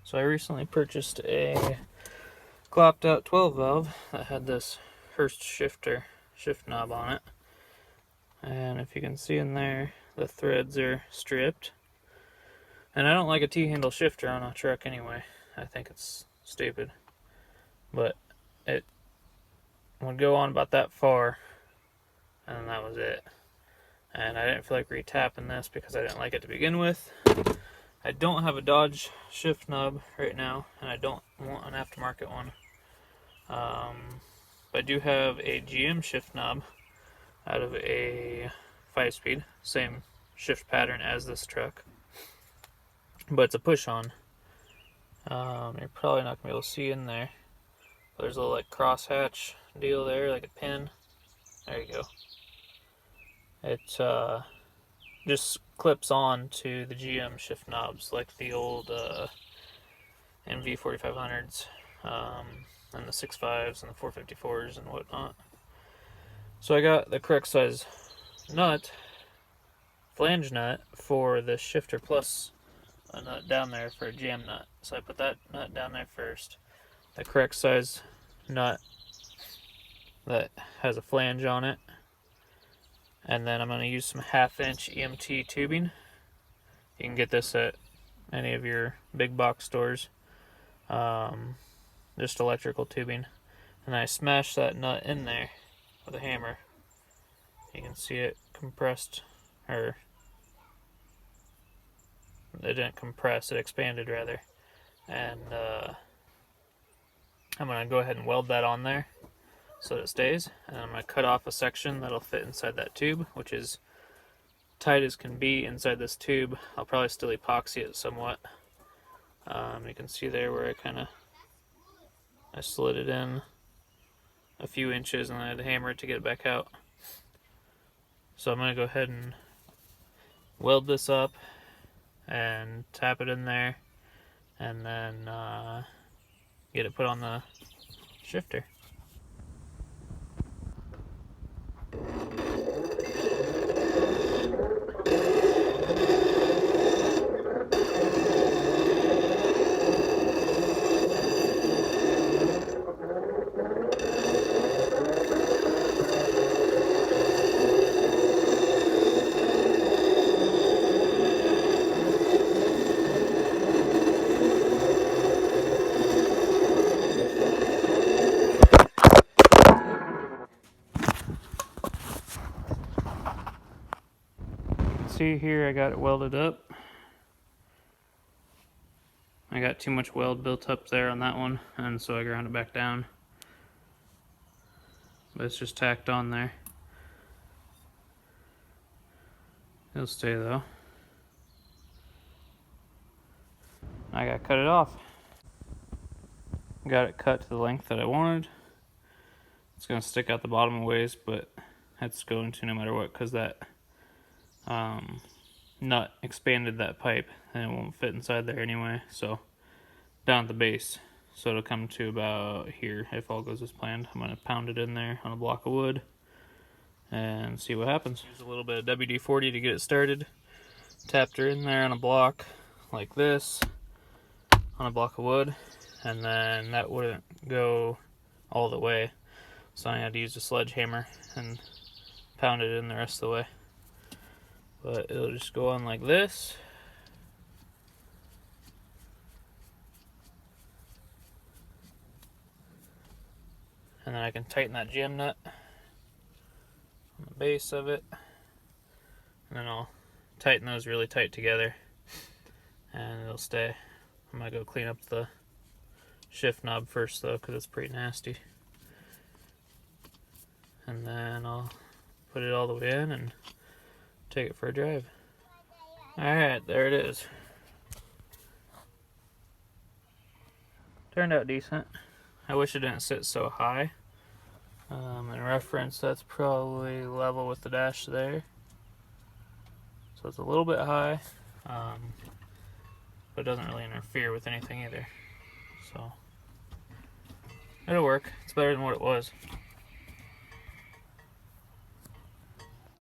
So I recently purchased a clopped out 12 valve that had this Hurst shift knob on it. And if you can see in there, the threads are stripped. And I don't like a T-handle shifter on a truck anyway. I think it's stupid. But it would go on about that far, and that was it. And I didn't feel like retapping this because I didn't like it to begin with. I don't have a Dodge shift knob right now, and I don't want an aftermarket one. But I do have a GM shift knob out of a 5-speed, same shift pattern as this truck, but it's a push-on. You're probably not going to be able to see in there, but there's a little like crosshatch deal there, like a pin. There you go. It just clips on to the GM shift knobs like the old NV4500s, and the 6.5s and the 454s and whatnot. So I got the correct size nut, flange nut, for the shifter, plus a nut down there for a jam nut. So I put that nut down there first. The correct size nut that has a flange on it. And then I'm going to use some 1/2-inch EMT tubing. You can get this at any of your big box stores. Just electrical tubing. And I smashed that nut in there with a hammer. You can see it compressed, or it didn't compress, it expanded rather. And I'm going to go ahead and weld that on there so that it stays. And I'm going to cut off a section that'll fit inside that tube, which is tight as can be inside this tube. I'll probably still epoxy it somewhat. You can see there where I slid it in a few inches and I had to hammer it to get it back out. So I'm going to go ahead and weld this up and tap it in there, and then get it put on the shifter. See here, I got it welded up. I got too much weld built up there on that one, and so I ground it back down. But it's just tacked on there. It'll stay though. I gotta cut it off. Got it cut to the length that I wanted. It's gonna stick out the bottom a ways, but that's going to no matter what, because that nut expanded that pipe and it won't fit inside there anyway. So down at the base, so it'll come to about here if all goes as planned. I'm gonna pound it in there on a block of wood and see what happens. Use a little bit of WD-40 to get it started. Tapped her in there on a block like this on a block of wood, and then that wouldn't go all the way, so I had to use a sledgehammer and pound it in the rest of the way. But it'll just go on like this. And then I can tighten that jam nut on the base of it. And then I'll tighten those really tight together and it'll stay. I'm gonna go clean up the shift knob first though, because it's pretty nasty. And then I'll put it all the way in and take it for a drive. Alright, there it is. Turned out decent. I wish it didn't sit so high. In reference, that's probably level with the dash there. So it's a little bit high, but it doesn't really interfere with anything either. So it'll work. It's better than what it was.